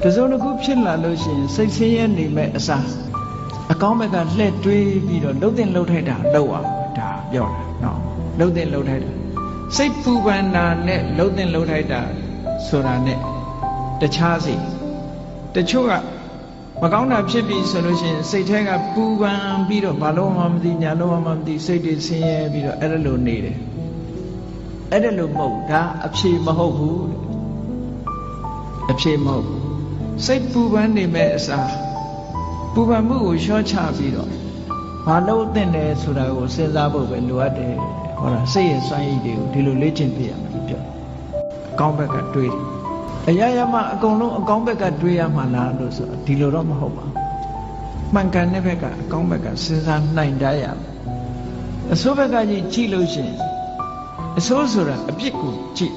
တစုံတစ်ခုဖြစ်လာလို့ရှိရင်စိတ်ဆင်းရဲနေမဲ့အစားအကောင်းဘက်ကလှည့်တွေးပြီးတော့လှုပ်တင်လှုပ်ထိုက်တာလှုပ်အောင်ဒါပြောတာနော်လှုပ်တင်လှုပ်ထိုက်တာစိတ်ပူပန်တာနဲ့လှုပ်တင်လှုပ်ထိုက်တာဆိုတာနဲ့တခြားစီတချို့ကမကောင်းတာဖြစ်ပြီဆိုလို့ရှိရင်စိတ်ထဲကပူပန်ပြီးတော့ဘာလို့မှမသိညာလို့မှမသိစိတ်တွေဆင်းရဲပြီးတော့အဲ့ဒါလိုနေတယ်အဲ့ဒါလိုမဟုတ်ဒါအဖြေမဟုတ်ဘူးအဖြေမဟုတ်စိတ်ပူပန်နေမဲ့အစားပူပန်မှုကိုလျှော့ချပြီးတော့ဘာလို့သင့်တယ်ဆိုတာကိုစဉ်းစားဖို့ပဲလိုအပ်တယ်ဟောလားစိတ်ရဲ့စွမ်းရည်တွေကိုဒီလိုလေ့ကျင့်ပြရမယ်ပြောအကောင်းဘက်ကတွေးတယ်အရာရာမှာအကုန်လုံးအကောင်းဘက်ကတွေးရမှလားလို့ဆိုဒီလိုတော့မဟုတ်ပါဘူးမှန်ကန်တဲ့ဘက်ကအကောင်းဘက်ကစဉ်းစားနိုင်တတ်ရမယ်အဆိုးဘက်ကကြည့်လို့ရှိရင်အဆိုးဆိုတာအပြစ်ကိုကြည့်